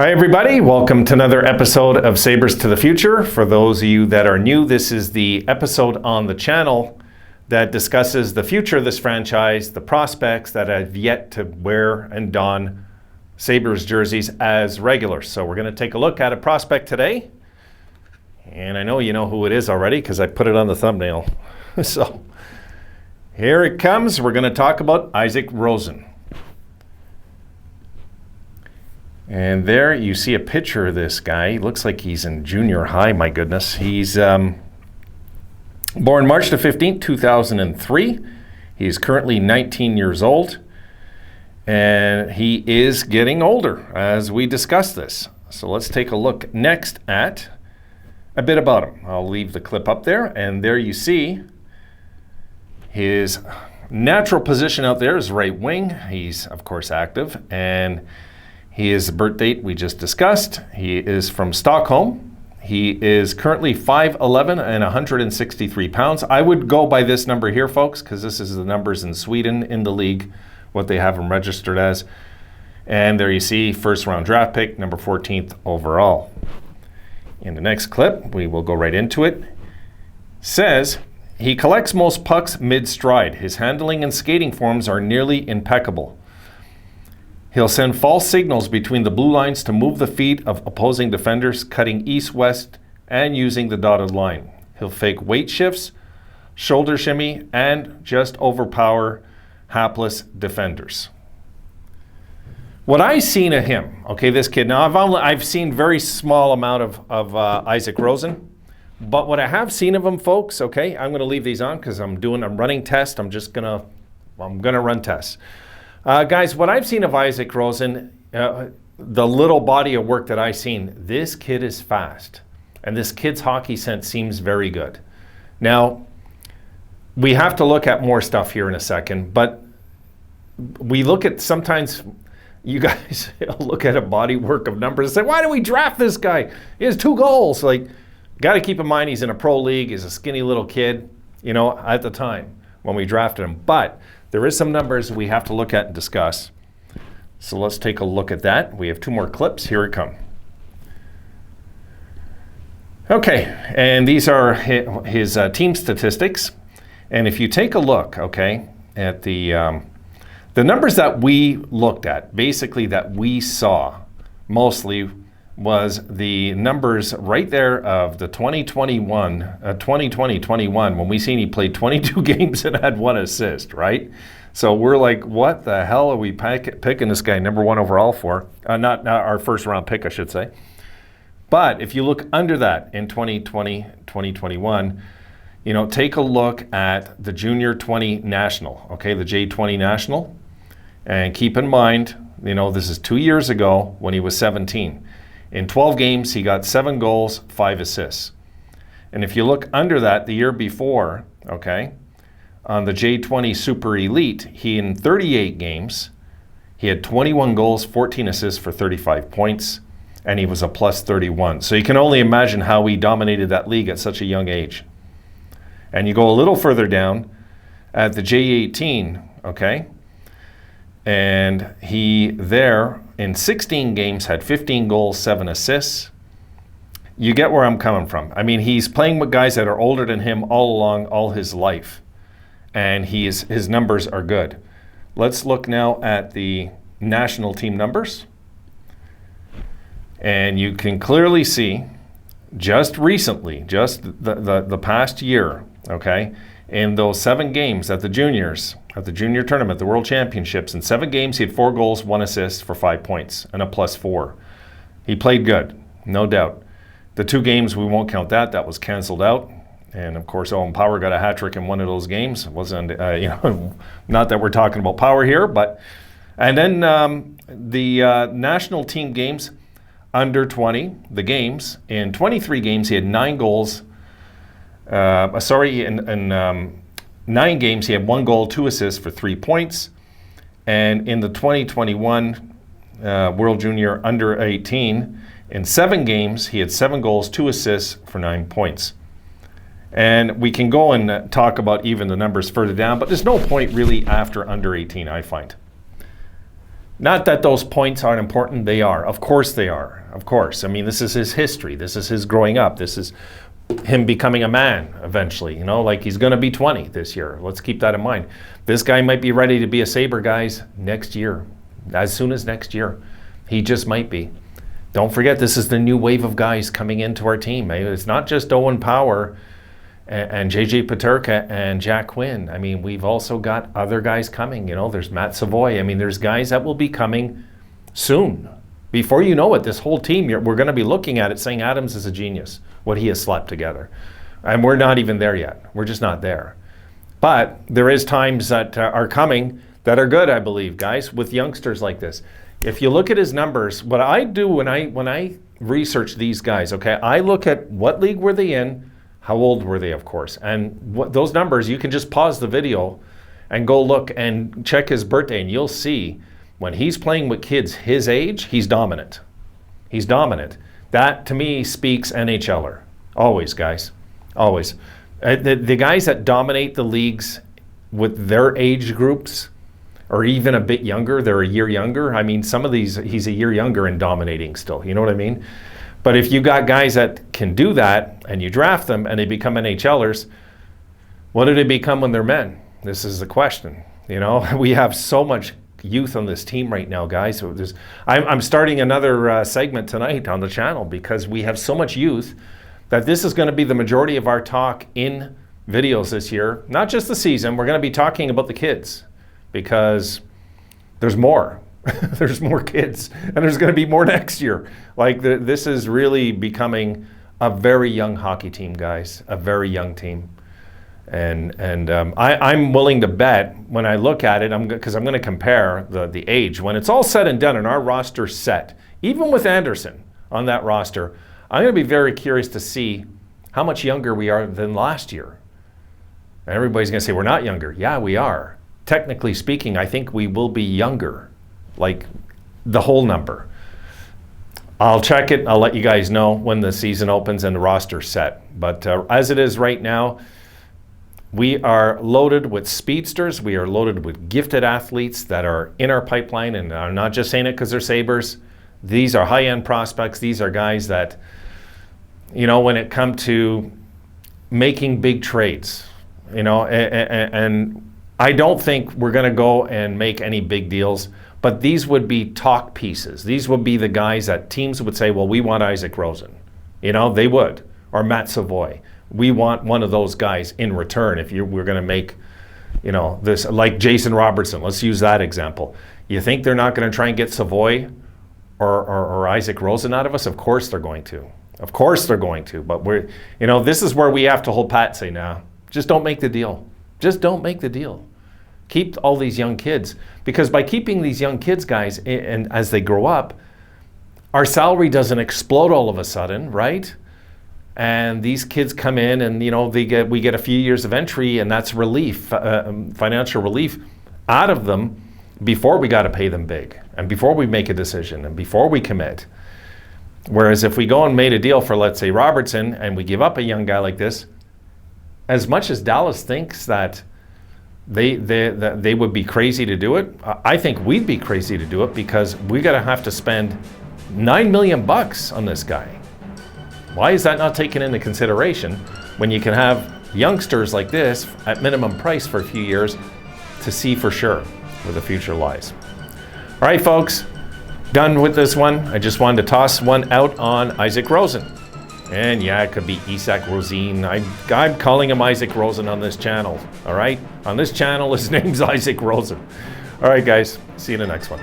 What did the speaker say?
Hi everybody, welcome to another episode of Sabres to the Future. For those of you that are new, this is the episode on the channel that discusses the future of this franchise, the prospects that have yet to wear and don Sabres jerseys as regulars. So we're going to take a look at a prospect today. And I know you know who it is already because I put it on the thumbnail. So here it comes. We're going to talk about Isak Rosen. And there you see a picture of this guy. He looks like he's in junior high, my goodness. He's born March the 15th, 2003. He's currently 19 years old. And he is getting older as we discuss this. So let's take a look next at a bit about him. I'll leave the clip up there. And there you see his natural position out there is right wing. He's, of course, active. And his birth date we just discussed. He is from Stockholm. He is currently 5'11" and 163 pounds. I would go by this number here, folks, because this is the numbers in Sweden in the league, what they have him registered as. And there you see, first round draft pick, number 14th overall. In the next clip, we will go right into it. Says, he collects most pucks mid-stride. His handling and skating forms are nearly impeccable. He'll send false signals between the blue lines to move the feet of opposing defenders, cutting east-west and using the dotted line. He'll fake weight shifts, shoulder shimmy, and just overpower hapless defenders. What I've seen of him, okay, this kid, now I've seen very small amount of Isak Rosen, but what I have seen of him, folks, okay, I'm going to leave these on because I'm running tests. I'm going to run tests. Guys, what I've seen of Isak Rosen, the little body of work that I've seen, this kid is fast. And this kid's hockey sense seems very good. Now, we have to look at more stuff here in a second, but we look at sometimes you guys look at a body work of numbers and say, why do we draft this guy? He has 2 goals. Like, got to keep in mind he's in a pro league. He's a skinny little kid, you know, at the time when we drafted him. But there is some numbers we have to look at and discuss. So let's take a look at that. We have 2 more clips. Here it comes. Okay, and these are his team statistics. And if you take a look, okay, at the numbers that we looked at, basically that we saw mostly was the numbers right there of the 2020-21 when we seen he played 22 games and had 1 assist, right? So we're like, what the hell are we picking this guy number 1 overall for? Not our first round pick, I should say. But if you look under that in 2020, 2021, you know, take a look at the Junior 20 National, okay, the J20 National. And keep in mind, you know, this is 2 years ago when he was 17. In 12 games, he got 7 goals, 5 assists. And if you look under that, the year before, okay, on the J20 Super Elite, he in 38 games, he had 21 goals, 14 assists for 35 points, and he was a plus 31. So you can only imagine how he dominated that league at such a young age. And you go a little further down at the J18, okay, and he there in 16 games had 15 goals, 7 assists. You get where I'm coming from. I mean, he's playing with guys that are older than him all along, all his life. And his numbers are good. Let's look now at the national team numbers. And you can clearly see just recently, just the past year, okay, in those 7 games at the juniors, at the junior tournament, the World Championships, in 7 games, he had 4 goals, 1 assist for 5 points and a plus 4. He played good, no doubt. The 2 games, we won't count that. That was canceled out. And of course, Owen Power got a hat trick in one of those games. It wasn't, you know, not that we're talking about Power here, but, and then the national team games, under 20, the games, in 23 games, he had 9 goals. In 9 games, he had 1 goal, 2 assists for 3 points. And in the 2021 World Junior Under 18, in 7 games, he had 7 goals, 2 assists for 9 points. And we can go and talk about even the numbers further down, but there's no point really after under 18, I find. Not that those points aren't important. They are. Of course they are. Of course. I mean, this is his history. This is his growing up. This is him becoming a man eventually. You know, like he's going to be 20 this year. Let's keep that in mind. This guy might be ready to be a Sabre, guys, next year. As soon as next year. He just might be. Don't forget, this is the new wave of guys coming into our team. It's not just Owen Power and JJ Peterka and Jack Quinn. I mean, we've also got other guys coming. You know, there's Matt Savoy. I mean, there's guys that will be coming soon. Before you know it, this whole team, we're going to be looking at it saying Adams is a genius, what he has slapped together. And we're not even there yet. We're just not there. But there is times that are coming that are good, I believe, guys, with youngsters like this. If you look at his numbers, what I do when I research these guys, okay, I look at what league were they in, how old were they, of course, and what those numbers, you can just pause the video and go look and check his birthday, and you'll see when he's playing with kids his age, he's dominant. He's dominant. That, to me, speaks NHLer. Always, guys. Always. The guys that dominate the leagues with their age groups, or even a bit younger, they're a year younger. I mean, some of these, he's a year younger and dominating still. You know what I mean? But if you got guys that can do that and you draft them and they become NHLers, what do they become when they're men? This is the question. You know, we have so much youth on this team right now, guys. So I'm starting another segment tonight on the channel because we have so much youth that this is going to be the majority of our talk in videos this year. Not just the season. We're going to be talking about the kids because there's more. There's more kids, and there's going to be more next year. Like this is really becoming a very young hockey team, guys. A very young team, and I'm willing to bet when I look at it, because I'm going to compare the age when it's all said and done and our roster set. Even with Anderson on that roster, I'm going to be very curious to see how much younger we are than last year. And everybody's going to say we're not younger. Yeah, we are. Technically speaking, I think we will be younger. Like the whole number. I'll check it. I'll let you guys know when the season opens and the roster's set. But as it is right now, we are loaded with speedsters. We are loaded with gifted athletes that are in our pipeline. And I'm not just saying it because they're Sabres. These are high-end prospects. These are guys that, you know, when it comes to making big trades, you know, and I don't think we're going to go and make any big deals. But these would be talk pieces. These would be the guys that teams would say, well, we want Isak Rosen. You know, they would. Or Matt Savoy. We want one of those guys in return if we're going to make, you know, this, like Jason Robertson. Let's use that example. You think they're not going to try and get Savoy or Isak Rosen out of us? Of course they're going to. Of course they're going to. But we're, you know, this is where we have to hold pat and say, nah, just don't make the deal. Just don't make the deal. Keep all these young kids, because by keeping these young kids, guys, and as they grow up, our salary doesn't explode all of a sudden, right? And these kids come in, and you know we get a few years of entry, and that's relief, financial relief, out of them before we got to pay them big, and before we make a decision, and before we commit. Whereas if we go and made a deal for, let's say, Robertson, and we give up a young guy like this, as much as Dallas thinks that they would be crazy to do it, I think we'd be crazy to do it, because we got to have to spend $9 million on this guy. Why is that not taken into consideration when you can have youngsters like this at minimum price for a few years to see for sure where the future lies? All right, folks, done with this one. I just wanted to toss one out on Isak Rosen. And yeah, it could be Isak Rosen. I'm calling him Isak Rosen on this channel, all right? On this channel, his name's Isak Rosen. All right, guys, see you in the next one.